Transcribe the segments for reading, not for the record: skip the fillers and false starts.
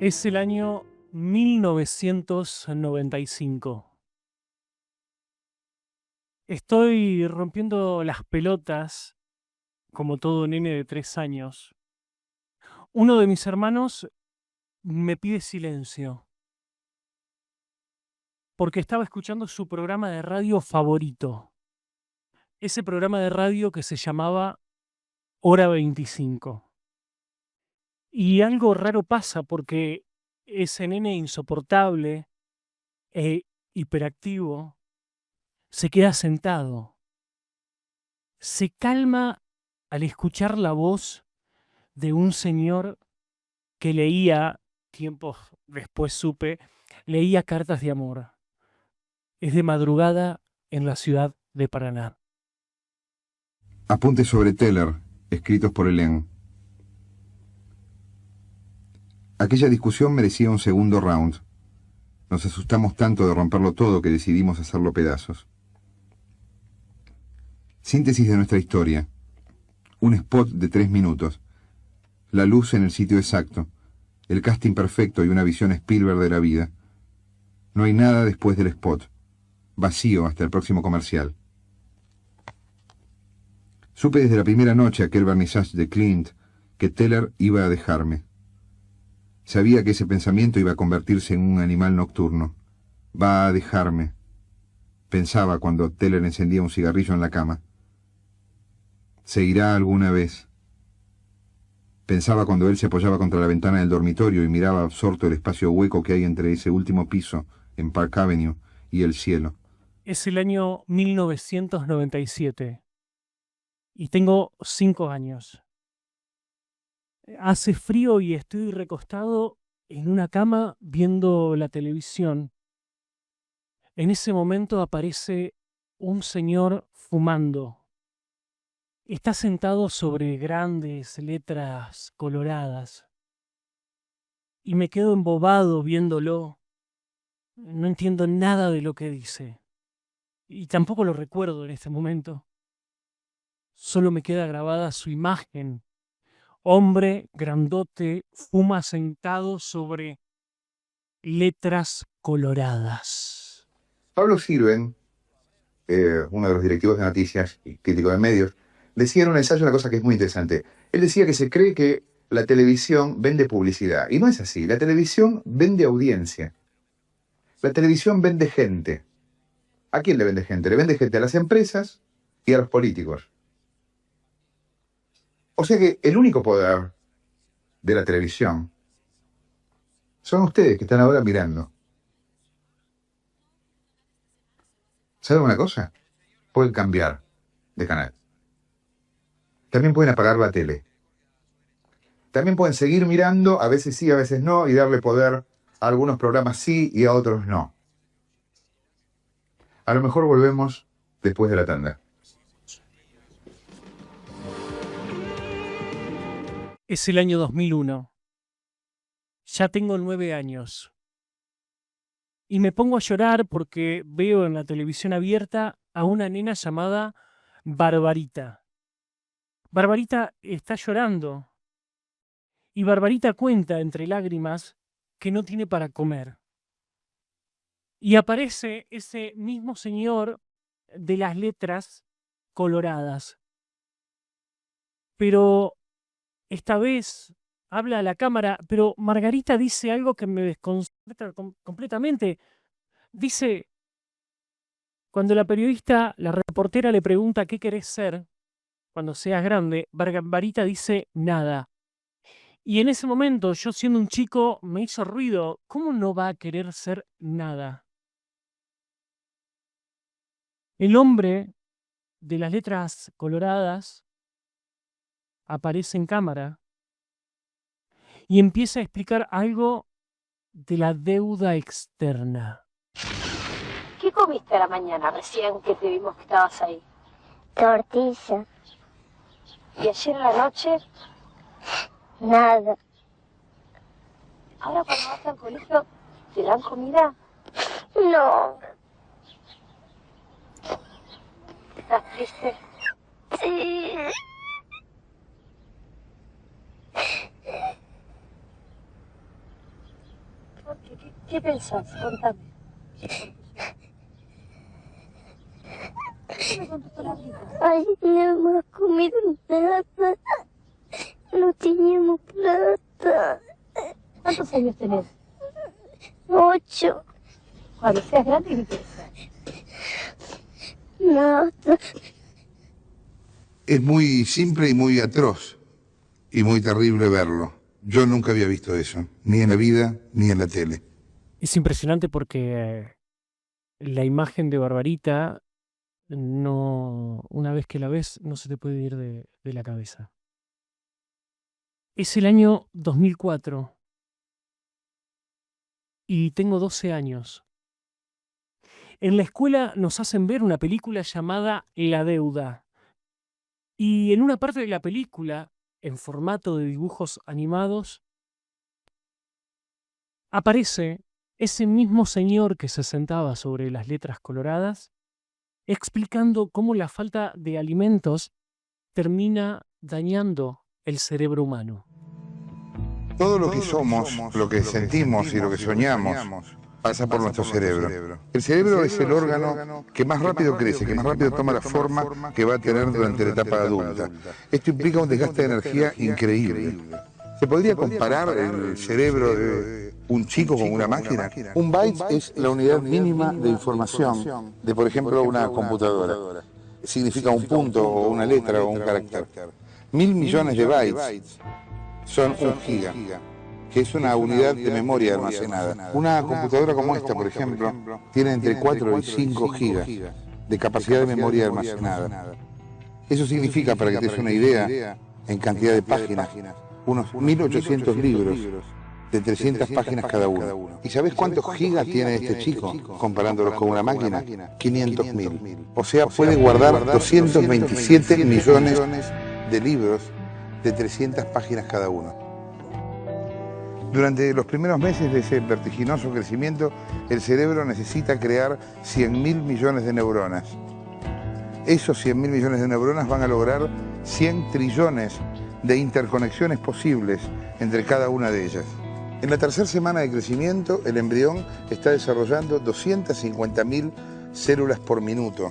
Es el año 1995. Estoy rompiendo las pelotas como todo nene de 3 años. Uno de mis hermanos me pide silencio porque estaba escuchando su programa de radio favorito. Ese programa de radio que se llamaba Hora 25. Y algo raro pasa porque ese nene insoportable e hiperactivo se queda sentado. Se calma al escuchar la voz de un señor que leía, tiempos después supe, leía cartas de amor. Es de madrugada en la ciudad de Paraná. Apuntes sobre Teller, escritos por Hélène. Aquella discusión merecía un segundo round. Nos asustamos tanto de romperlo todo que decidimos hacerlo pedazos. Síntesis de nuestra historia. Un spot de 3 minutos. La luz en el sitio exacto. El casting perfecto y una visión Spielberg de la vida. No hay nada después del spot. Vacío hasta el próximo comercial. Supe desde la primera noche aquel vernissage de Clint que Teller iba a dejarme. Sabía que ese pensamiento iba a convertirse en un animal nocturno. Va a dejarme, pensaba cuando Teller encendía un cigarrillo en la cama. Se irá alguna vez. Pensaba cuando él se apoyaba contra la ventana del dormitorio y miraba absorto el espacio hueco que hay entre ese último piso en Park Avenue y el cielo. Es el año 1997 y tengo 5 años. Hace frío y estoy recostado en una cama viendo la televisión. En ese momento aparece un señor fumando. Está sentado sobre grandes letras coloradas y me quedo embobado viéndolo. No entiendo nada de lo que dice y tampoco lo recuerdo en este momento. Solo me queda grabada su imagen. Hombre grandote fuma sentado sobre letras coloradas. Pablo Sirven, uno de los directivos de noticias y crítico de medios, decía en un ensayo una cosa que es muy interesante. Él decía que se cree que la televisión vende publicidad. Y no es así. La televisión vende audiencia. La televisión vende gente. ¿A quién le vende gente? Le vende gente a las empresas y a los políticos. O sea que el único poder de la televisión son ustedes que están ahora mirando. ¿Saben una cosa? Pueden cambiar de canal. También pueden apagar la tele. También pueden seguir mirando, a veces sí, a veces no, y darle poder a algunos programas sí y a otros no. A lo mejor volvemos después de la tanda. Es el año 2001. Ya tengo 9 años. Y me pongo a llorar porque veo en la televisión abierta a una nena llamada Barbarita. Barbarita está llorando. Y Barbarita cuenta entre lágrimas que no tiene para comer. Y aparece ese mismo señor de las letras coloradas. Pero esta vez habla a la cámara, pero Margarita dice algo que me desconcerta completamente. Dice, cuando la periodista, la reportera le pregunta qué querés ser cuando seas grande, Barbarita dice nada. Y en ese momento, yo siendo un chico, me hizo ruido. ¿Cómo no va a querer ser nada? El hombre de las letras coloradas aparece en cámara y empieza a explicar algo de la deuda externa. ¿Qué comiste a la mañana recién que te vimos que estabas ahí? Tortilla. ¿Y ayer en la noche? Nada. Ahora cuando vas al colegio, ¿te dan comida? No. ¿Estás triste? Sí. ¿Qué pensás? Contame. ¿Qué me contó palabritas? Ay, no hemos comido nada. No teníamos plata. ¿Cuántos años tenés? 8. Cuando seas grande, ¿qué quieres ser? Nada. Es muy simple y muy atroz y muy terrible verlo. Yo nunca había visto eso, ni en la vida ni en la tele. Es impresionante porque la imagen de Barbarita, no, una vez que la ves, no se te puede ir de la cabeza. Es el año 2004 y tengo 12 años. En la escuela nos hacen ver una película llamada La Deuda. Y en una parte de la película, en formato de dibujos animados, aparece ese mismo señor que se sentaba sobre las letras coloradas, explicando cómo la falta de alimentos termina dañando el cerebro humano. Todo lo que somos, lo que sentimos y lo que soñamos pasa por nuestro cerebro. El cerebro es el órgano que más rápido crece, que más rápido toma la forma que va a tener durante la etapa adulta. Esto implica un desgaste de energía increíble. ¿Se podría comparar el cerebro de un chico con una máquina? Un byte es la unidad mínima de información de, por ejemplo, una computadora. Significa un punto o una letra o un carácter. 1.000 millones de bytes son un giga, que es una unidad de memoria almacenada. Una computadora como esta, por ejemplo, tiene entre 4 y 5 gigas de capacidad de memoria almacenada. Eso significa, para que te des una idea, en cantidad de páginas, unos 1.800 libros de 300 páginas cada uno. ¿Y sabes cuántos gigas tiene este chico comparándolos con una máquina? 500.000. O sea, puede guardar 227 millones de libros de 300 páginas cada uno. Durante los primeros meses de ese vertiginoso crecimiento, el cerebro necesita crear 100.000 millones de neuronas. Esos 100.000 millones de neuronas van a lograr 100 trillones de interconexiones posibles entre cada una de ellas. En la tercera semana de crecimiento, el embrión está desarrollando 250.000 células por minuto.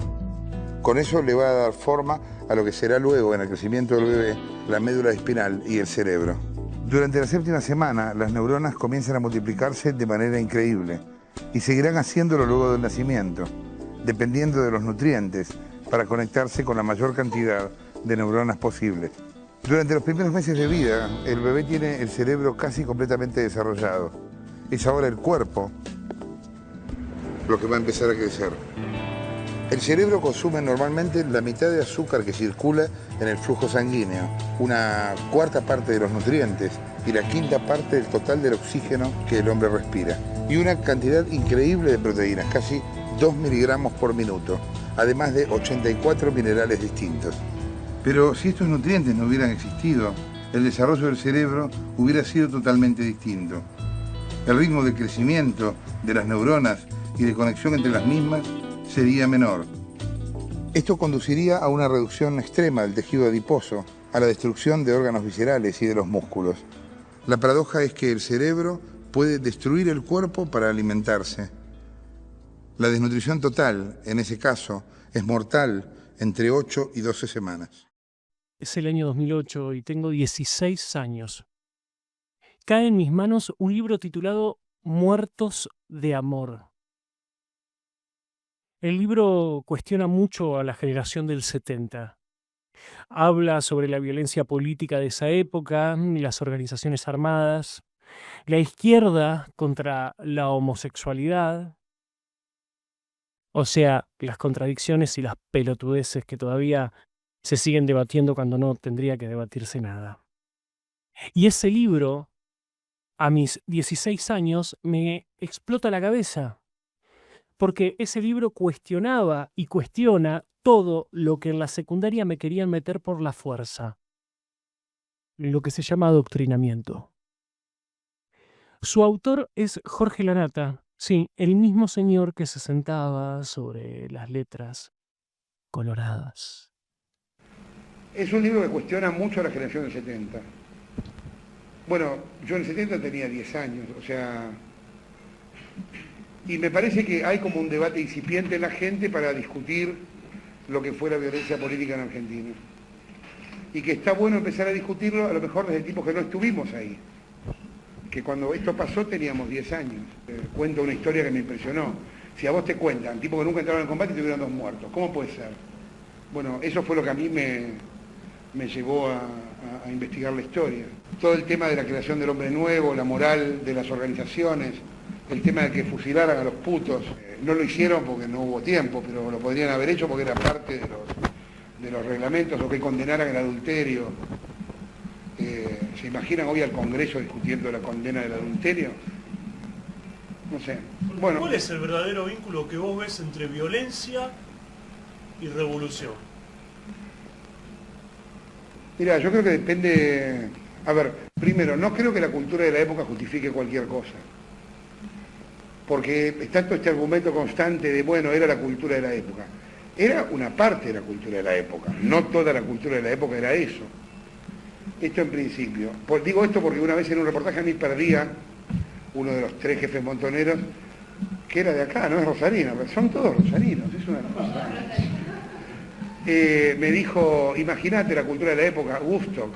Con eso le va a dar forma a lo que será luego, en el crecimiento del bebé, la médula espinal y el cerebro. Durante la séptima semana, las neuronas comienzan a multiplicarse de manera increíble y seguirán haciéndolo luego del nacimiento, dependiendo de los nutrientes, para conectarse con la mayor cantidad de neuronas posibles. Durante los primeros meses de vida, el bebé tiene el cerebro casi completamente desarrollado. Es ahora el cuerpo lo que va a empezar a crecer. El cerebro consume normalmente la mitad de azúcar que circula en el flujo sanguíneo, una cuarta parte de los nutrientes y la quinta parte del total del oxígeno que el hombre respira. Y una cantidad increíble de proteínas, casi 2 miligramos por minuto, además de 84 minerales distintos. Pero si estos nutrientes no hubieran existido, el desarrollo del cerebro hubiera sido totalmente distinto. El ritmo de crecimiento de las neuronas y de conexión entre las mismas sería menor. Esto conduciría a una reducción extrema del tejido adiposo, a la destrucción de órganos viscerales y de los músculos. La paradoja es que el cerebro puede destruir el cuerpo para alimentarse. La desnutrición total, en ese caso, es mortal entre 8 y 12 semanas. Es el año 2008 y tengo 16 años. Cae en mis manos un libro titulado Muertos de Amor. El libro cuestiona mucho a la generación del 70. Habla sobre la violencia política de esa época, las organizaciones armadas, la izquierda contra la homosexualidad, o sea, las contradicciones y las pelotudeces que todavía se siguen debatiendo cuando no tendría que debatirse nada. Y ese libro, a mis 16 años, me explota la cabeza, porque ese libro cuestionaba y cuestiona todo lo que en la secundaria me querían meter por la fuerza, lo que se llama adoctrinamiento. Su autor es Jorge Lanata, sí, el mismo señor que se sentaba sobre las letras coloradas. Es un libro que cuestiona mucho a la generación del 70. Bueno, yo en el 70 tenía 10 años, o sea, Y me parece que hay como un debate incipiente en la gente para discutir lo que fue la violencia política en Argentina. Y que está bueno empezar a discutirlo, a lo mejor desde tipos que no estuvimos ahí. Que cuando esto pasó teníamos 10 años. Cuento una historia que me impresionó. Si a vos te cuentan, tipos que nunca entraron en combate y tuvieron 2 muertos, ¿cómo puede ser? Bueno, eso fue lo que a mí me llevó a investigar la historia. Todo el tema de la creación del hombre nuevo, la moral de las organizaciones, el tema de que fusilaran a los putos. No lo hicieron porque no hubo tiempo, pero lo podrían haber hecho porque era parte de los reglamentos, o que condenaran el adulterio. ¿Se imaginan hoy al Congreso discutiendo la condena del adulterio? No sé. Bueno, ¿cuál es el verdadero vínculo que vos ves entre violencia y revolución? Mira, yo creo que depende... A ver, primero, no creo que la cultura de la época justifique cualquier cosa. Porque está todo este argumento constante de, bueno, era la cultura de la época. Era una parte de la cultura de la época, no toda la cultura de la época era eso. Esto en principio. Digo esto porque una vez en un reportaje a mí perdía uno de los 3 jefes montoneros, que era de acá, no es rosarino, pero son todos rosarinos, es una cosa. Me dijo, imagínate la cultura de la época, Woodstock.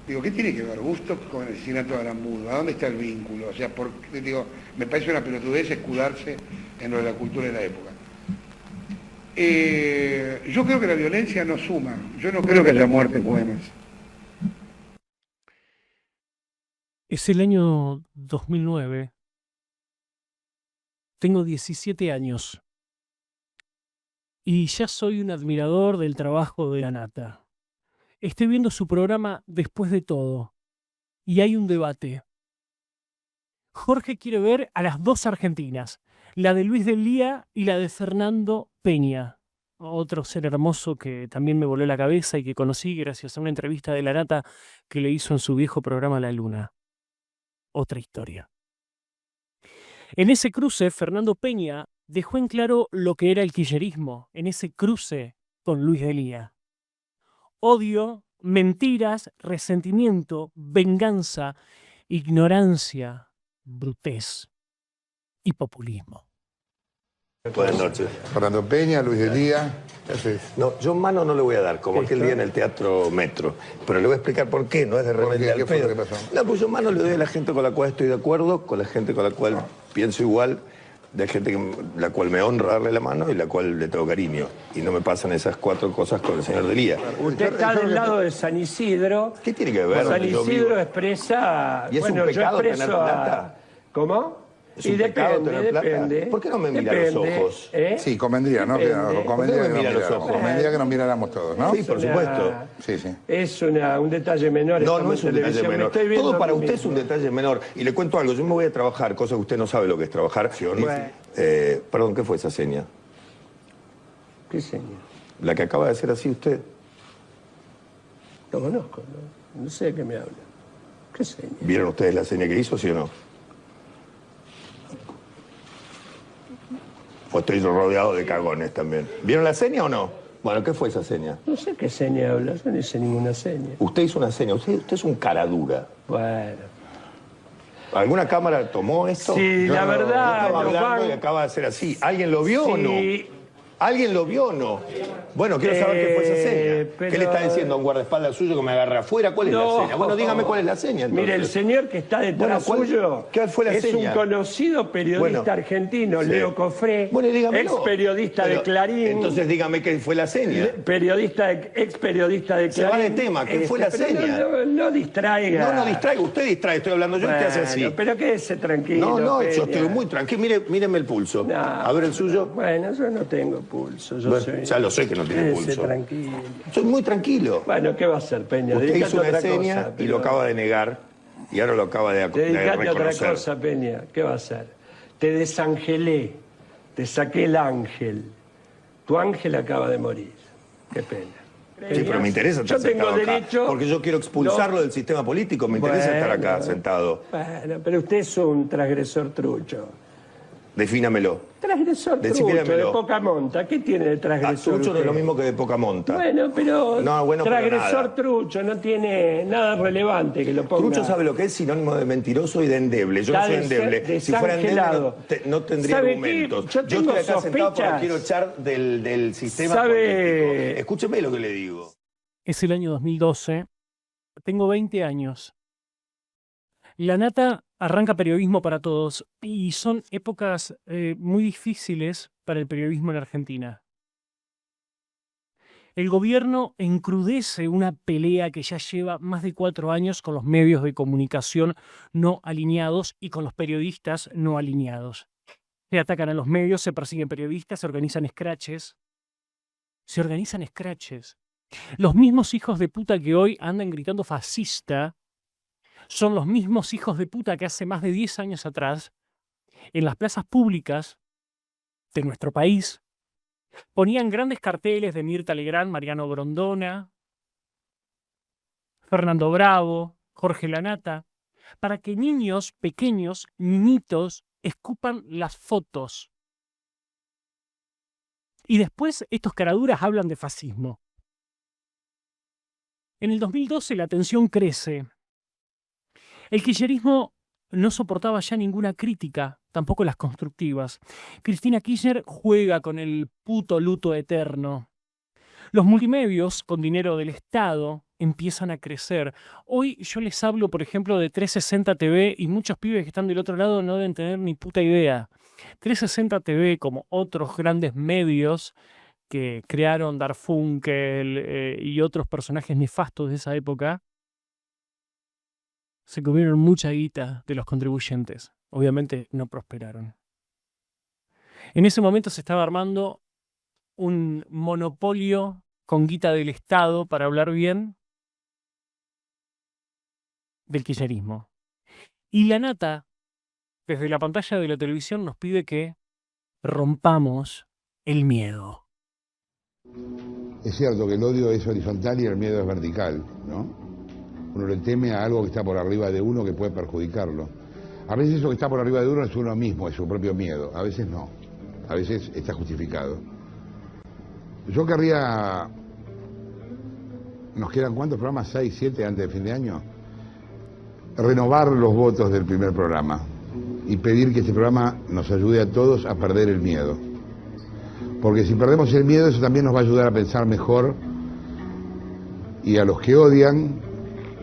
Digo, ¿qué tiene que ver Woodstock con el asesinato de Aramburgo? ¿A dónde está el vínculo? O sea, digo, me parece una pelotudez escudarse en lo de la cultura de la época. Yo creo que la violencia no suma, yo no creo que haya muertes buenas. Es el año 2009. Tengo 17 años. Y ya soy un admirador del trabajo de Lanata. Estoy viendo su programa Después de Todo. Y hay un debate. Jorge quiere ver a las 2 argentinas. La de Luis del Lía y la de Fernando Peña. Otro ser hermoso que también me voló la cabeza y que conocí gracias a una entrevista de Lanata que le hizo en su viejo programa La Luna. Otra historia. En ese cruce, Fernando Peña dejó en claro lo que era el kirchnerismo, en ese cruce con Luis del Lía. Odio, mentiras, resentimiento, venganza, ignorancia, brutez y populismo. Buenas noches. Fernando Peña, Luis del Lía. No, yo mano no le voy a dar, como aquel día en el Teatro Metro. Pero le voy a explicar por qué, no es de rebelde al pedo. ¿Qué pasó? No, pues yo mano le doy a la gente con la cual estoy de acuerdo, con la gente con la cual pienso igual, de gente la cual me honra darle la mano y la cual le tengo cariño. Y no me pasan esas 4 cosas con el señor del Lía. Usted está del lado de San Isidro. ¿Qué tiene que ver? San Isidro expresa... ¿Y es un pecado tener plata? ¿Cómo? ¿Es un pecado tener plata? Depende. ¿Por qué no me mira a los ojos? Sí, convendría, ¿no? Convendría que nos miráramos todos, ¿no? Sí, por supuesto. Sí, sí. Es un detalle menor. No, no es un detalle menor. Todo para usted es un detalle menor. Y le cuento algo, yo me voy a trabajar, cosa que usted no sabe lo que es trabajar. Perdón, ¿qué fue esa seña? ¿Qué seña? La que acaba de hacer así usted. No conozco, no sé de qué me habla. ¿Qué seña? ¿Vieron ustedes la seña que hizo, sí o no? O estoy rodeado de cagones también. ¿Vieron la seña o no? Bueno, ¿qué fue esa seña? No sé qué seña habla, yo no hice ninguna seña. Usted hizo una seña, usted es un cara dura. Bueno. ¿Alguna cámara tomó esto? Sí, la verdad... Estaba hablando y acaba de hacer así. ¿Alguien lo vio o no? ¿Alguien lo vio o no? Bueno, quiero saber qué fue esa seña. Pero... ¿Qué le está diciendo a un guardaespaldas suyo que me agarre afuera? ¿Cuál es la seña? Bueno, dígame cuál es la seña, entonces. Mire, el señor que está detrás suyo ¿qué fue la seña? un conocido periodista argentino, Leo Cofré, ex periodista de Clarín. Entonces dígame qué fue la seña. Ex periodista de Clarín. Se va de tema, ¿qué fue la seña? No distraiga. No distraiga, usted distrae, estoy hablando yo y usted hace así. Pero quédese tranquilo. No, Peña. yo estoy muy tranquilo. Míreme el pulso. No. A ver el suyo. Bueno, yo no tengo pulso. Ya lo sé que no tiene pulso. Tranquilo. Soy muy tranquilo. Bueno, ¿qué va a hacer, Peña? Usted Dedícate hizo a una otra seña cosa, y pero... lo acaba de negar y ahora lo acaba de Dedícate a otra reconocer. cosa, Peña. ¿Qué va a hacer? Te desangelé, te saqué el ángel. Tu ángel acaba de morir. Qué pena. Sí, pero me interesa estar sentado acá, porque yo quiero expulsarlo del sistema político. Me interesa estar acá sentado. Bueno, pero usted es un transgresor trucho. Defínamelo. Transgresor trucho, Descríbemelo. de poca monta. ¿Qué tiene de transgresor? Trucho no es usted? lo mismo que de poca monta. Bueno, pero No, bueno, pero transgresor nada. trucho no tiene nada relevante que lo ponga. Trucho sabe lo que es sinónimo de mentiroso y de endeble. Yo no soy endeble. Si fuera endeble no tendría ¿Sabe argumentos. qué? Yo tengo estoy acá sentado porque lo sospechas. quiero echar del sistema ¿Sabe? político. Escúcheme lo que le digo. Es el año 2012. Tengo 20 años. La Nata arranca Periodismo para Todos y son épocas muy difíciles para el periodismo en Argentina. El gobierno encrudece una pelea que ya lleva más de 4 años con los medios de comunicación no alineados y con los periodistas no alineados. Se atacan a los medios, se persiguen periodistas, se organizan escraches. Los mismos hijos de puta que hoy andan gritando fascista son los mismos hijos de puta que hace más de 10 años atrás, en las plazas públicas de nuestro país, ponían grandes carteles de Mirta Legrand, Mariano Grondona, Fernando Bravo, Jorge Lanata, para que niños pequeños, niñitos, escupan las fotos. Y después estos caraduras hablan de fascismo. En el 2012 la tensión crece. El kirchnerismo no soportaba ya ninguna crítica, tampoco las constructivas. Cristina Kirchner juega con el puto luto eterno. Los multimedios, con dinero del Estado, empiezan a crecer. Hoy yo les hablo, por ejemplo, de 360 TV y muchos pibes que están del otro lado no deben tener ni puta idea. 360 TV, como otros grandes medios que crearon Darfunkel y otros personajes nefastos de esa época, se comieron mucha guita de los contribuyentes. Obviamente no prosperaron. En ese momento se estaba armando un monopolio con guita del Estado, para hablar bien, del kirchnerismo. Y la Nata, desde la pantalla de la televisión, nos pide que rompamos el miedo. Es cierto que el odio es horizontal y el miedo es vertical, ¿no? Uno le teme a algo que está por arriba de uno que puede perjudicarlo. A veces eso que está por arriba de uno es uno mismo, es su propio miedo. A veces no. A veces está justificado. Yo querría... ¿Nos quedan cuántos programas? 6, 7 antes de fin de año. Renovar los votos del primer programa y pedir que este programa nos ayude a todos a perder el miedo. Porque si perdemos el miedo, eso también nos va a ayudar a pensar mejor. Y a los que odian,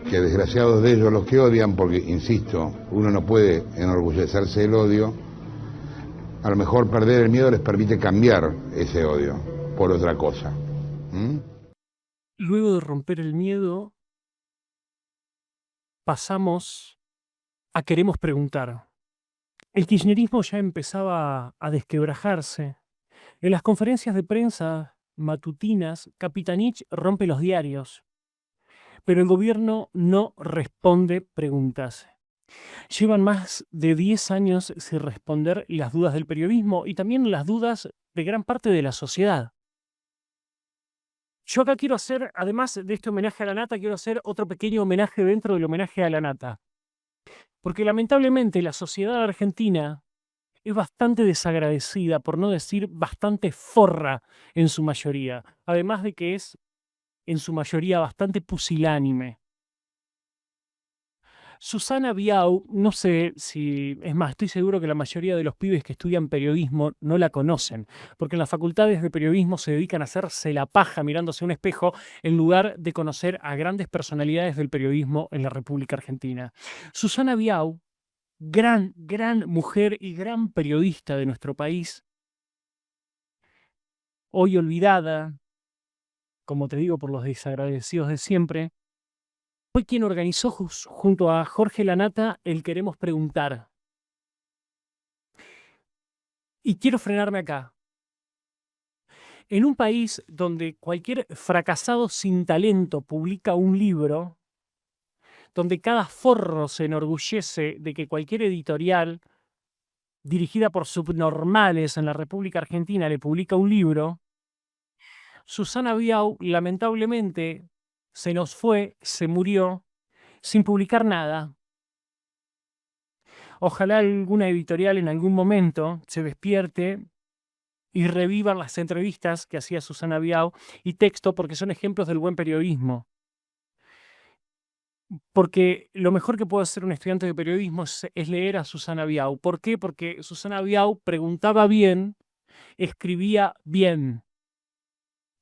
que desgraciados de ellos los que odian, porque, insisto, uno no puede enorgullecerse del odio, a lo mejor perder el miedo les permite cambiar ese odio por otra cosa. Luego de romper el miedo, pasamos a queremos preguntar. El kirchnerismo ya empezaba a desquebrajarse. En las conferencias de prensa matutinas, Capitanich rompe los diarios, pero el gobierno no responde preguntas. Llevan más de 10 años sin responder las dudas del periodismo y también las dudas de gran parte de la sociedad. Yo acá quiero hacer, además de este homenaje a la Nata, quiero hacer otro pequeño homenaje dentro del homenaje a la Nata. Porque lamentablemente la sociedad argentina es bastante desagradecida, por no decir bastante forra en su mayoría. Además de que es, en su mayoría, bastante pusilánime. Susana Biau, no sé si, es más, estoy seguro que la mayoría de los pibes que estudian periodismo no la conocen, porque en las facultades de periodismo se dedican a hacerse la paja mirándose a un espejo en lugar de conocer a grandes personalidades del periodismo en la República Argentina. Susana Biau, gran mujer y gran periodista de nuestro país, hoy olvidada, como te digo, por los desagradecidos de siempre, fue quien organizó junto a Jorge Lanata el Queremos Preguntar. Y quiero frenarme acá. En un país donde cualquier fracasado sin talento publica un libro, donde cada forro se enorgullece de que cualquier editorial dirigida por subnormales en la República Argentina le publica un libro, Susana Biau lamentablemente se nos fue, se murió, sin publicar nada. Ojalá alguna editorial en algún momento se despierte y revivan las entrevistas que hacía Susana Biao y Texto, porque son ejemplos del buen periodismo. Porque lo mejor que puede hacer un estudiante de periodismo es leer a Susana Biao. ¿Por qué? Porque Susana Biao preguntaba bien, escribía bien.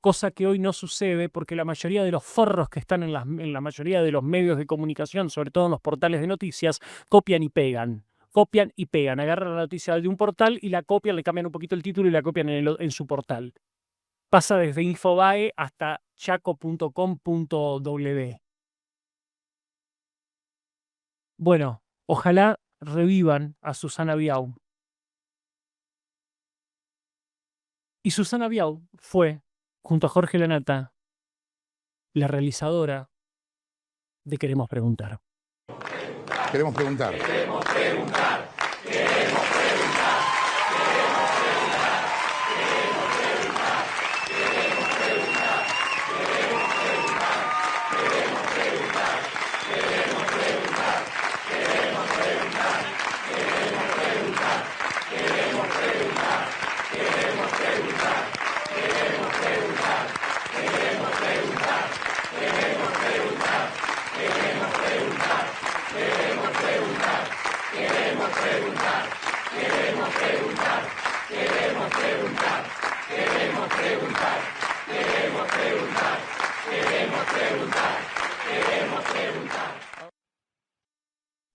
Cosa que hoy no sucede porque la mayoría de los forros que están en la mayoría de los medios de comunicación, sobre todo en los portales de noticias, copian y pegan. Copian y pegan. Agarran la noticia de un portal y la copian, le cambian un poquito el título y la copian en su portal. Pasa desde Infobae hasta chaco.com.w. Bueno, ojalá revivan a Susana Biao. Y Susana Biao fue, junto a Jorge Lanata, la realizadora de Queremos Preguntar. Queremos preguntar.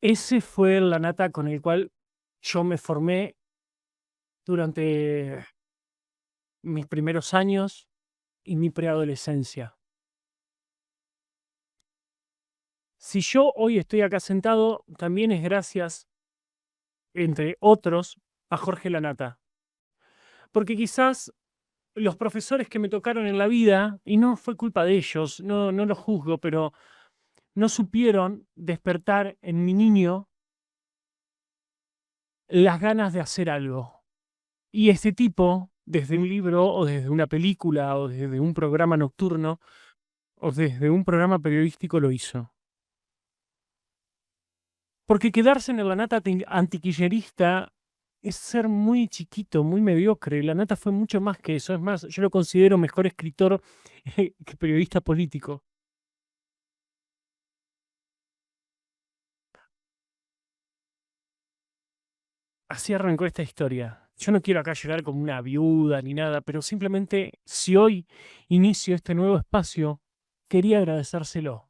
Ese fue el Lanata con el cual yo me formé durante mis primeros años y mi preadolescencia. Si yo hoy estoy acá sentado, también es gracias, entre otros, a Jorge Lanata. Porque quizás los profesores que me tocaron en la vida, y no fue culpa de ellos, no los juzgo, pero no supieron despertar en mi niño las ganas de hacer algo. Y este tipo, desde un libro o desde una película o desde un programa nocturno o desde un programa periodístico lo hizo. Porque quedarse en el Lanata antikirchnerista es ser muy chiquito, muy mediocre. Lanata fue mucho más que eso. Es más, yo lo considero mejor escritor que periodista político. Así arrancó esta historia. Yo no quiero acá llegar como una viuda ni nada, pero simplemente si hoy inicio este nuevo espacio, quería agradecérselo.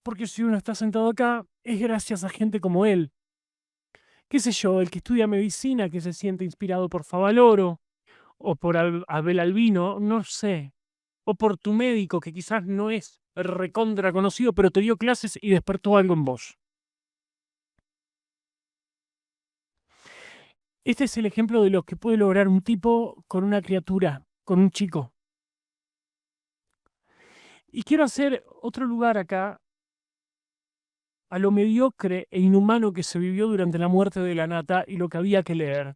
Porque si uno está sentado acá, es gracias a gente como él. Qué sé yo, el que estudia medicina, que se siente inspirado por Favaloro, o por Abel Albino, no sé. O por tu médico, que quizás no es recontra conocido, pero te dio clases y despertó algo en vos. Este es el ejemplo de lo que puede lograr un tipo con una criatura, con un chico. Y quiero hacer otro lugar acá a lo mediocre e inhumano que se vivió durante la muerte de Lanata y lo que había que leer.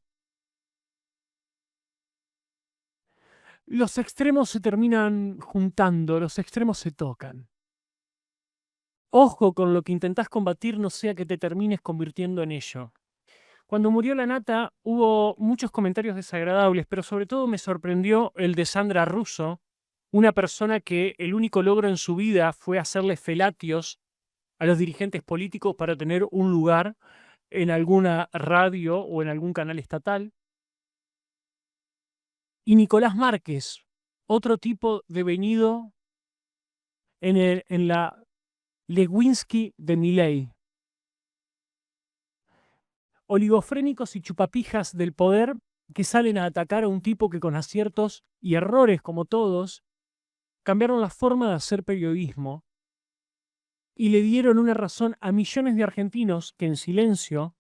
Los extremos se terminan juntando, los extremos se tocan. Ojo con lo que intentás combatir, no sea que te termines convirtiendo en ello. Cuando murió Lanata hubo muchos comentarios desagradables, pero sobre todo me sorprendió el de Sandra Russo, una persona que el único logro en su vida fue hacerle felatios a los dirigentes políticos para tener un lugar en alguna radio o en algún canal estatal. Y Nicolás Márquez, otro tipo devenido en la Lewinsky de Milei. Oligofrénicos y chupapijas del poder que salen a atacar a un tipo que con aciertos y errores como todos, cambiaron la forma de hacer periodismo y le dieron una razón a millones de argentinos que en silencio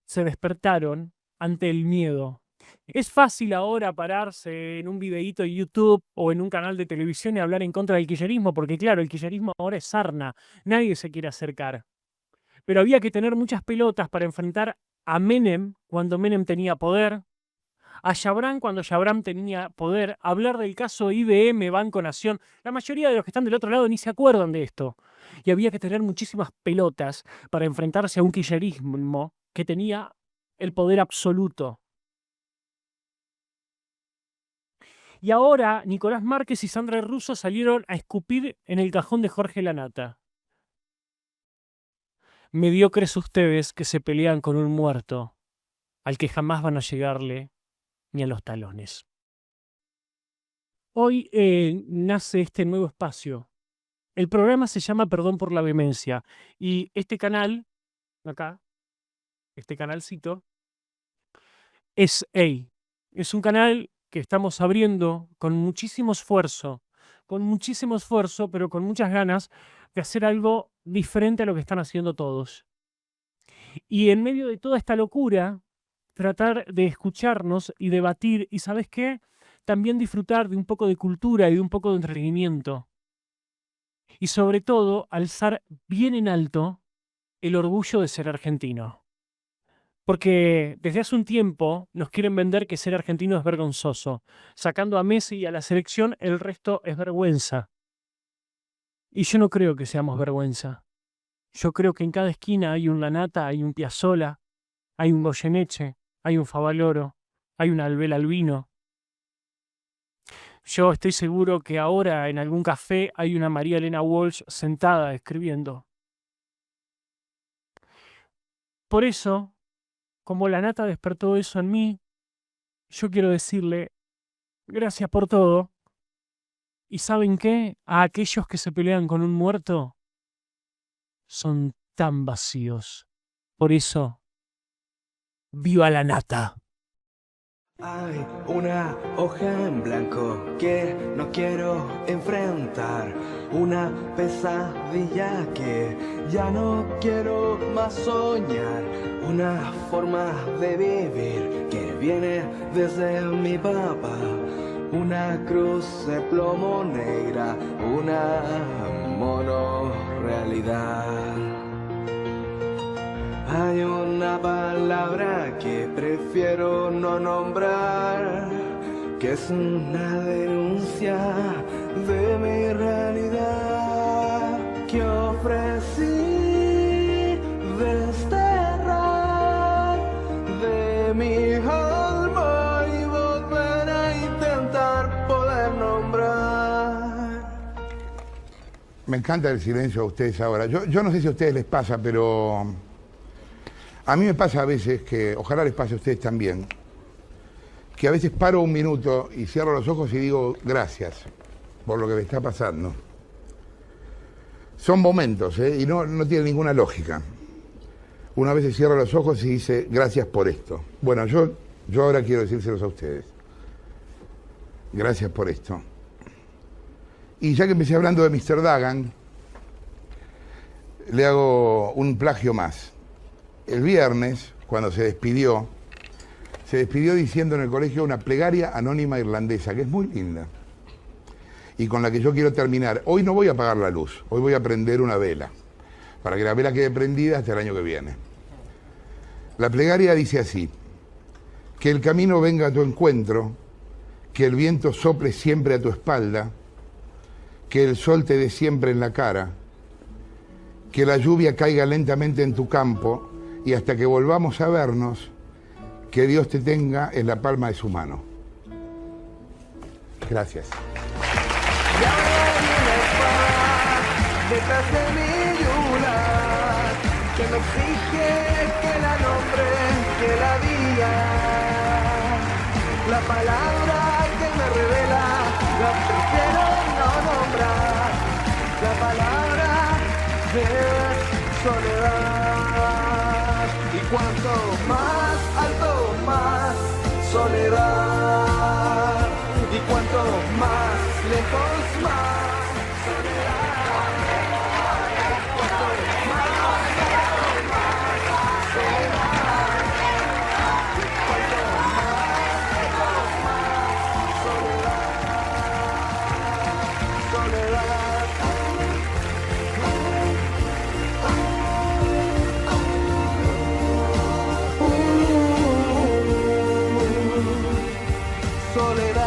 se despertaron ante el miedo. Es fácil ahora pararse en un videíto de YouTube o en un canal de televisión y hablar en contra del kirchnerismo, porque claro, el kirchnerismo ahora es sarna, nadie se quiere acercar. Pero había que tener muchas pelotas para enfrentar a Menem cuando Menem tenía poder, a Chabrán cuando Chabrán tenía poder, hablar del caso IBM, Banco Nación. La mayoría de los que están del otro lado ni se acuerdan de esto. y había que tener muchísimas pelotas para enfrentarse a un kirchnerismo que tenía el poder absoluto. Y ahora Nicolás Márquez y Sandra Russo salieron a escupir en el cajón de Jorge Lanata. Mediocres ustedes que se pelean con un muerto al que jamás van a llegarle ni a los talones. Hoy nace este nuevo espacio. El programa se llama Perdón por la Vehemencia y este canal, acá, este canalcito, es un canal que estamos abriendo con muchísimo esfuerzo, pero con muchas ganas de hacer algo diferente a lo que están haciendo todos. Y en medio de toda esta locura, tratar de escucharnos y debatir, y ¿sabes qué? También disfrutar de un poco de cultura y de un poco de entretenimiento. Y sobre todo, alzar bien en alto el orgullo de ser argentino. Porque desde hace un tiempo nos quieren vender que ser argentino es vergonzoso. Sacando a Messi y a la selección, el resto es vergüenza. Y yo no creo que seamos vergüenza. Yo creo que en cada esquina hay un Lanata, hay un Piazzolla, hay un Goyeneche, hay un Favaloro, hay un Abel Albino. Yo estoy seguro que ahora en algún café hay una María Elena Walsh sentada escribiendo. Por eso, como Lanata despertó eso en mí, yo quiero decirle gracias por todo. ¿Y saben qué? A aquellos que se pelean con un muerto, son tan vacíos. Por eso, ¡viva Lanata! Hay una hoja en blanco que no quiero enfrentar, una pesadilla que ya no quiero más soñar, una forma de vivir que viene desde mi papá, una cruz de plomo negra, una monorrealidad. Hay una palabra que prefiero no nombrar, que es una denuncia de mi realidad, que ofrecí desterrar de mi alma y volver a intentar poder nombrar. Me encanta el silencio a ustedes ahora. Yo no sé si a ustedes les pasa, pero a mí me pasa a veces que, ojalá les pase a ustedes también, que a veces paro un minuto y cierro los ojos y digo gracias por lo que me está pasando. Son momentos, y no tiene ninguna lógica. Una vez cierra los ojos y dice gracias por esto. Bueno, yo ahora quiero decírselos a ustedes. Gracias por esto. Y ya que empecé hablando de Mr. Dagan, le hago un plagio más. El viernes, cuando se despidió diciendo en el colegio una plegaria anónima irlandesa, que es muy linda, y con la que yo quiero terminar. Hoy no voy a apagar la luz, hoy voy a prender una vela, para que la vela quede prendida hasta el año que viene. La plegaria dice así: que el camino venga a tu encuentro, que el viento sople siempre a tu espalda, que el sol te dé siempre en la cara, que la lluvia caiga lentamente en tu campo, y hasta que volvamos a vernos, que Dios te tenga en la palma de su mano. Gracias. Detrás de mi yugular, que me exige que la nombre, que la diga. La palabra que me revela, la prefiero no nombrar. La palabra de soledad. Y cuanto más alto, más soledad. Y cuanto más lejos, más soledad. Soledad.